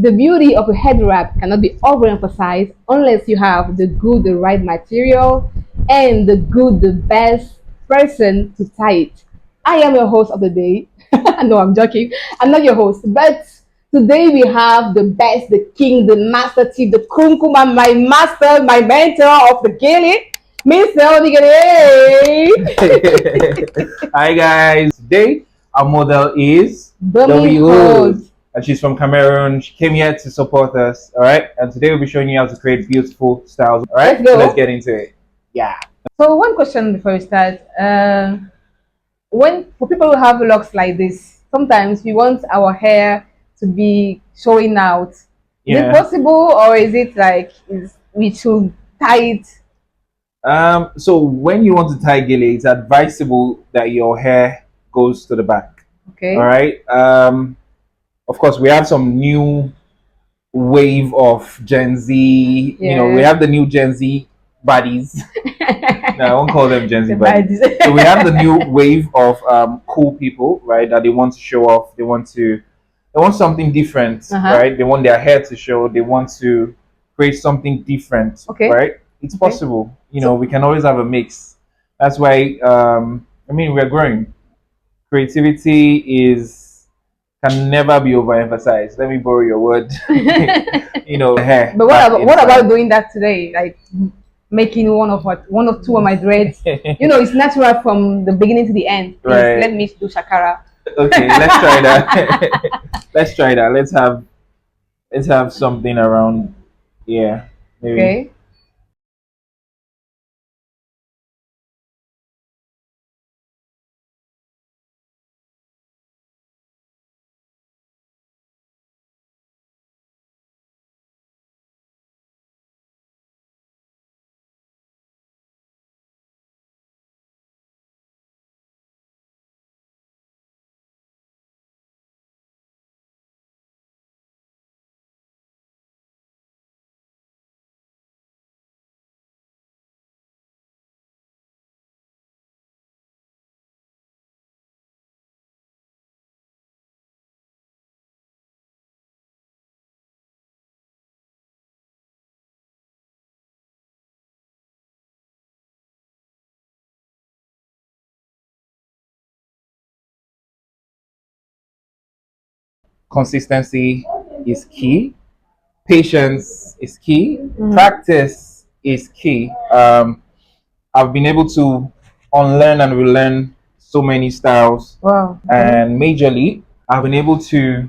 The beauty of a head wrap cannot be overemphasized unless you have the right material, and the best person to tie it. I am your host of the day. No, I'm joking. I'm not your host, but today we have the best, the king, the master chief, the kumkuma, my master, my mentor of the Gele, Mr. Odigere. Hi guys, today our model is Dummy Wood, host. and she's from Cameroon. She came here to support us, all right? And today we'll be showing you how to create beautiful styles, all right? Let's go. So let's get into it. Yeah. So one question before we start. When for people who have locks like this, sometimes we want our hair to be showing out. Is it Yeah. possible, or is it like we should tie it? So when you want to tie gele, it's advisable that your hair goes to the back. Okay. All right. Of course, we have some new wave of Gen Z. You know, we Yeah. have the new Gen Z bodies. No, I won't call them Gen Z The bodies. bodies. So we have the new wave of cool people, right? That they want to show off. They want something different, right? They want their hair to show. They want to create something different, Okay. right? It's Okay. possible. You know, we can always have a mix. That's why I mean we're growing. Creativity can never be overemphasized. Let me borrow your word. You know, hair. But what about doing that today? Like making one of two of my dreads. You know, it's natural from the beginning to the end. Please, Right. let me do shakara. Okay, let's try that. Let's try that. Let's have something around. Yeah, maybe. Okay. Consistency is key. Patience is key. Practice is key. I've been able to unlearn and relearn so many styles, Wow. and majorly, I've been able to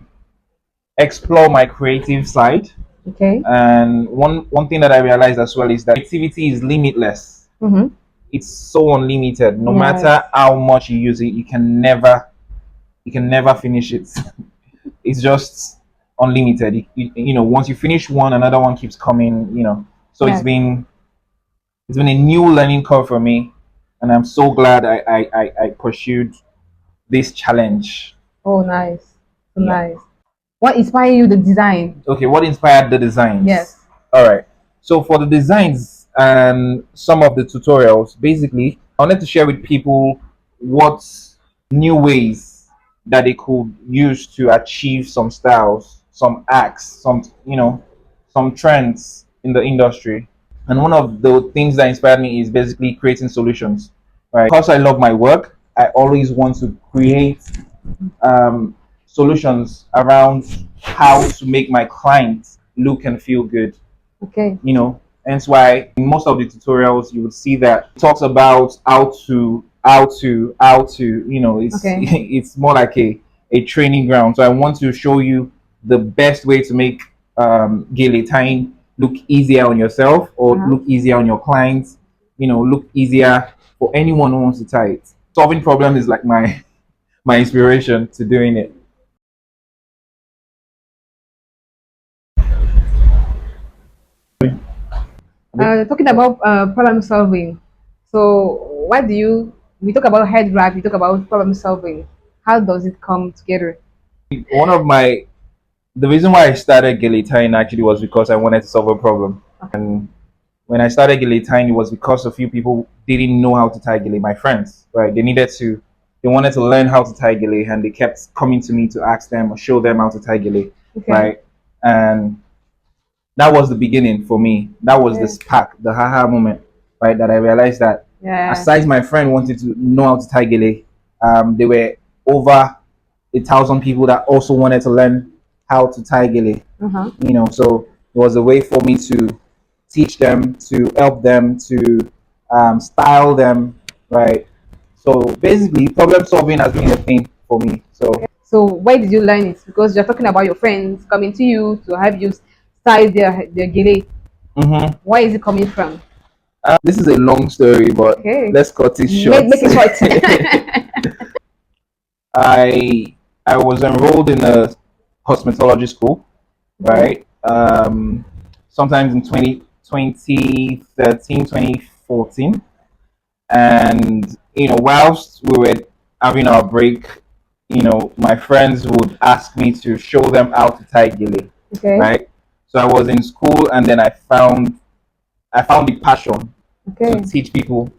explore my creative side. Okay. And one thing that I realized as well is that creativity is limitless. Mm-hmm. It's so unlimited. No Yes. matter how much you use it, you can never finish it. It's just unlimited. You know, once you finish one, another one keeps coming. You know, so Yes. it's been a new learning curve for me, and I'm so glad I pursued this challenge. Oh, nice. So Yeah. nice. What inspired you the design? Okay, what inspired the designs? Yes. All right. So for the designs and some of the tutorials, basically, I wanted to share with people what new ways that they could use to achieve some styles, some acts, some trends in the industry. And one of the things that inspired me is basically creating solutions. Right. Because I love my work, I always want to create um, solutions around how to make my clients look and feel good. Okay. You know, hence why in most of the tutorials you would see that it talks about how to. You know, it's Okay. it's more like a training ground. So I want to show you the best way to make gele tying look easier on yourself or look easier on your clients. You know, look easier for anyone who wants to tie it. Solving problems is like my inspiration to doing it. Talking about problem solving. So, what do you? We talk about head wrap. We talk about problem solving. How does it come together? One of my The reason why I started Gele tying actually was because I wanted to solve a problem. And when I started Gele tying, it was because a few people didn't know how to tie Gele. My friends, right? They wanted to learn how to tie Gele, and they kept coming to me to ask them or show them how to tie Gele, Okay. right? And that was the beginning for me. That was the Okay. spark, the haha moment, right? That I realized that Yeah. aside my friend wanted to know how to tie gele, there were over 1,000 people that also wanted to learn how to tie gele. Uh-huh. So it was a way for me to teach them, to help them, to style them, right? So basically, problem solving has been a thing for me. So So why did you learn it? Because you're talking about your friends coming to you to have you style their gele. mhm. Where is it coming from? This is a long story, but Okay. let's cut it short. Make it short. I I was enrolled in a cosmetology school, Okay. right? Sometimes in 2013, 2014. And whilst we were having our break, my friends would ask me to show them how to tie gele, Okay. right? So I was in school, and then I found the passion to Okay. teach people.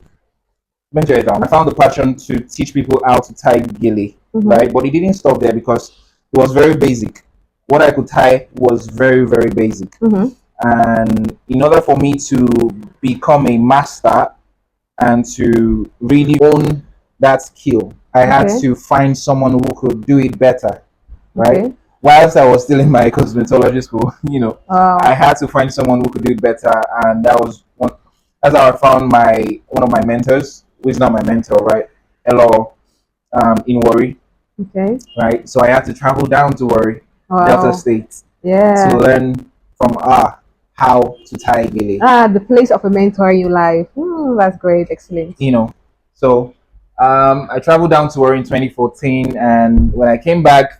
Venture it out. I found the passion to teach people how to tie gele, Mm-hmm. right? But it didn't stop there because it was very basic. What I could tie was very, very basic. Mm-hmm. And in order for me to become a master and to really own that skill, I had Okay. to find someone who could do it better, right? Okay. Whilst I was still in my cosmetology school, I Wow. had to find someone who could do it better, and that was one. That's how I found my one of my mentors, who is not my mentor, right? Hello, in Warri, Okay. right? So I had to travel down to Warri, Delta Wow. State, to Yeah. learn from how to tie gele. The place of a mentor in your life. That's great. Excellent. you know. So I traveled down to her in 2014, and when I came back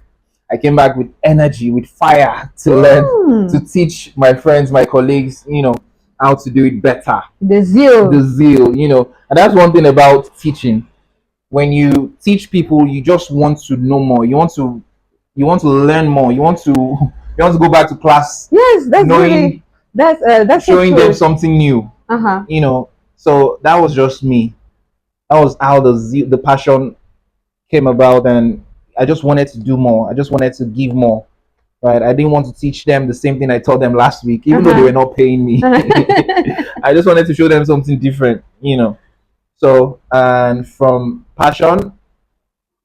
with energy, with fire to learn, to Hmm. teach my friends, my colleagues, how to do it better. The The zeal. zeal, and that's one thing about teaching. When you teach people, you just want to know more. You want to learn more. You want to go back to class, Yes, that's knowing, really that's so showing them true. something new. Uh-huh. So that was just me. That was how the passion came about, and I just wanted to do more. I just wanted to give more. Right? I didn't want to teach them the same thing I taught them last week, even though they Uh-huh. were not paying me. I just wanted to show them something different. So, and from passion,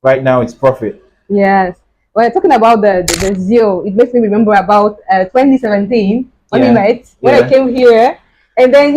right now it's profit. Yes. Well, talking about the zeal, it makes me remember about 2017 when we Yeah, met, when I yeah. came here. And then,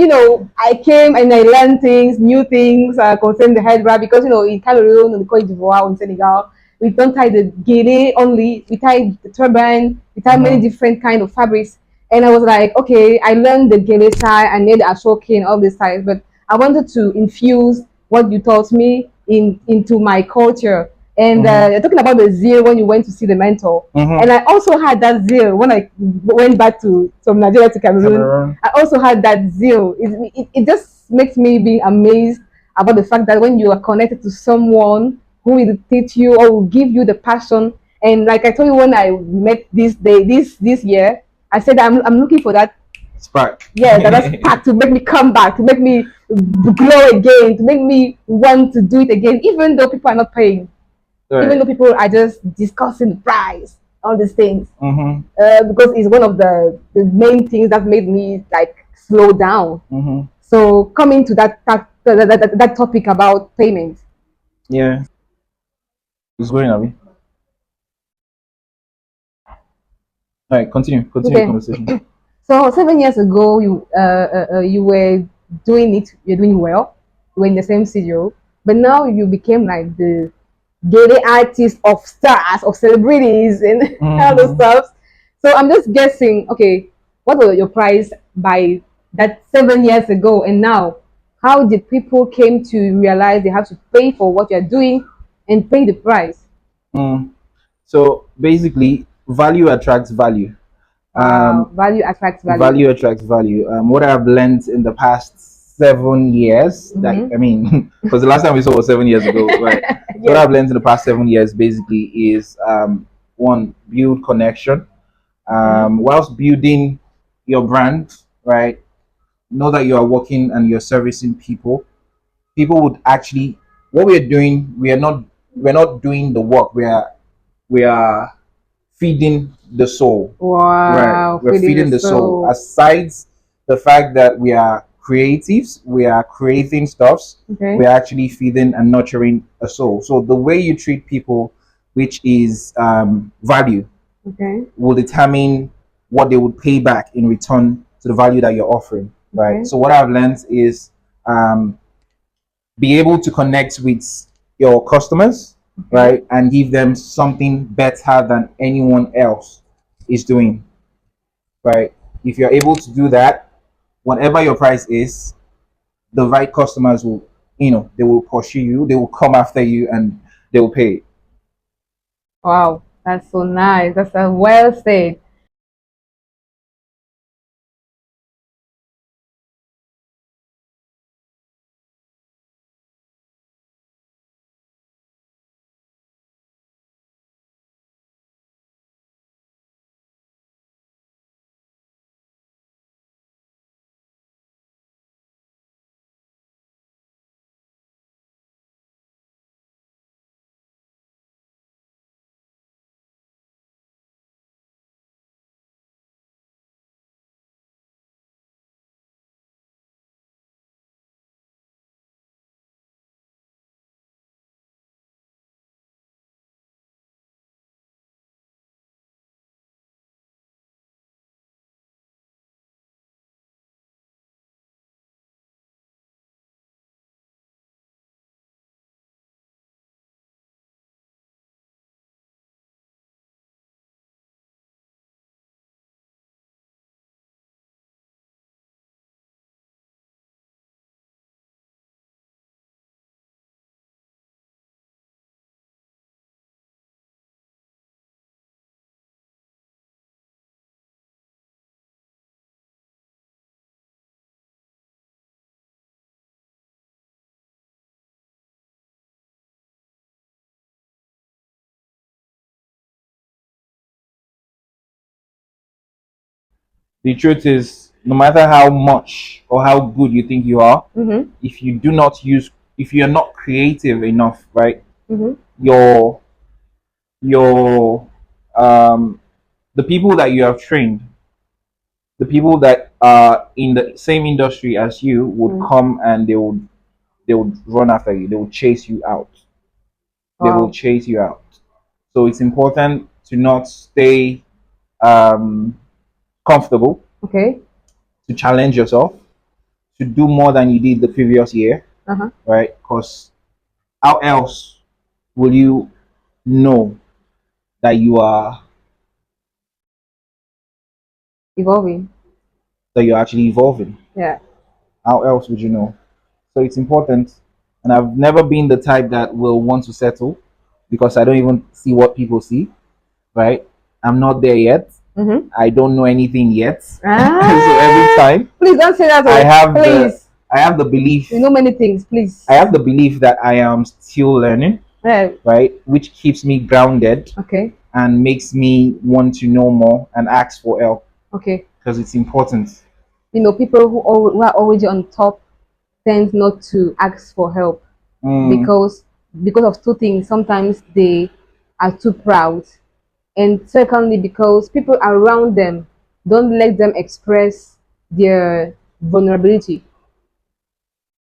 I came and I learned things, new things concerning the hydra because, in Cameroon, in Cote d'Ivoire, in Senegal, we don't tie the gele only, we tie the turban, we tie many Mm-hmm. different kind of fabrics. And I was like, okay, I learned the gele style and then the ashoke and all these styles, but I wanted to infuse what you taught me into my culture. And Mm-hmm. you're talking about the zeal when you went to see the mentor. And Mm-hmm. I also had that zeal when I went back from Nigeria to Cameroon. Cameroon. I also had that zeal. It just makes me be amazed about the fact that when you are connected to someone who will teach you or will give you the passion. And like I told you when I met this year, I said I'm looking for that. Spark. Yeah, that's spark to make me come back, to make me glow again, to make me want to do it again, even though people are not paying, even though Right. people are just discussing the price, all these things, Mm-hmm. because it's one of the main things that made me like slow down. Mm-hmm. So coming to that topic about payment. Yeah. It's going, Abby. All right. Continue the Okay, conversation. so 7 years ago, you were doing it, you're doing well, you were in the same studio, but now you became like the daily artist of stars, of celebrities, and all those Mm-hmm. stuff. So I'm just guessing, okay, what was your price by that 7 years ago, and now, how did people came to realize they have to pay for what you're doing and pay the price? Mm. So basically, value attracts value. Wow, Um, value attracts value. Value attracts value. What I've learned in the past 7 years, that Mm-hmm. I mean, because the last time we saw was 7 years ago, right? So what Yes. I've learned in the past 7 years basically is one, build connection. Okay. Whilst building your brand, right? Know that you are working and you're servicing people. People would actually, what we are doing, we're not doing the work. We are feeding the soul. Right. Wow, We're feeding the feeding the soul. soul. Aside the fact that we are creatives, we are creating stuffs, Okay, we're actually feeding and nurturing a soul. So the way you treat people, which is value, okay, will determine what they would pay back in return to the value that you're offering. Right. okay, So what I've learned is um, be able to connect with your customers, okay. right, and give them something better than anyone else is doing, right? If you're able to do that, whatever your price is, the right customers will, they will pursue you, they will come after you, and they will pay. Wow, that's so nice. That's a well said. The truth is, no matter how much or how good you think you are, Mm-hmm. if you do not use, if you're not creative enough, right, Mm-hmm. your your the people that you have trained, the people that are in the same industry as you would Mm. come and they would run after you, they will chase you out, they will Wow. chase you out. So it's important to not stay um, comfortable, Okay. to challenge yourself, to do more than you did the previous year, Uh-huh. right? Because how else will you know that Evolving. you're actually evolving? Yeah. How else would you know? So it's important. And I've never been the type that will want to settle because I don't even see what people see, right? I'm not there yet. Mm-hmm. I don't know anything yet. So every Ah, time please don't say that. I Oh, have the please. I have the belief You know many things. Please. I have the belief that I am still learning, Yeah. right? Which keeps me grounded Okay. and makes me want to know more and ask for help Okay. because it's important. People who are already on top tend not to ask for help Mm, because of two things. Sometimes they are too proud, and secondly, because people around them don't let them express their vulnerability.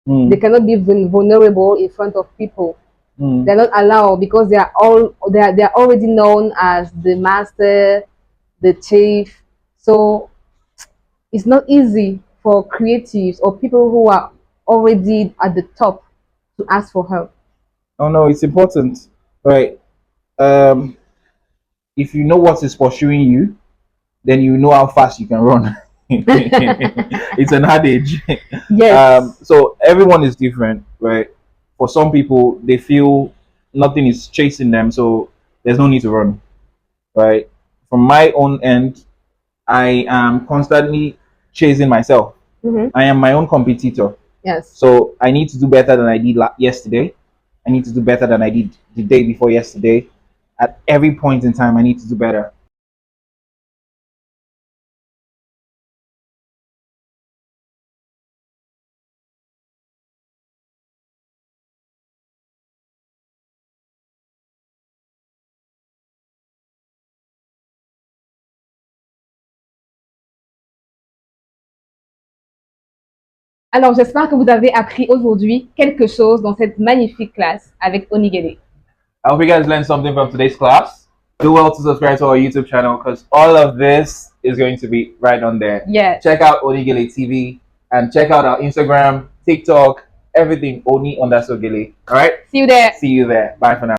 They mm, cannot be vulnerable in front of people. mm. They're not allowed because they are already known as the master, the chief. So it's not easy for creatives or people who are already at the top to ask for help. Oh no, it's important, right? Um, if you know what is pursuing you, then you know how fast you can run. It's an adage. Yes. So everyone is different, right? For some people, they feel nothing is chasing them, so there's no need to run, right? From my own end, I am constantly chasing myself. Mm-hmm. I am my own competitor. Yes. So I need to do better than I did yesterday. I need to do better than I did the day before yesterday. At every point in time, I need to do better. Alors, j'espère que vous avez appris aujourd'hui quelque chose dans cette magnifique classe avec Onigele. I hope you guys learned something from today's class. Do well to subscribe to our YouTube channel because all of this is going to be right on there. Yes. Check out Onigele TV and check out our Instagram, TikTok, everything Oni_Gele. All right? See you there. See you there. Bye for now.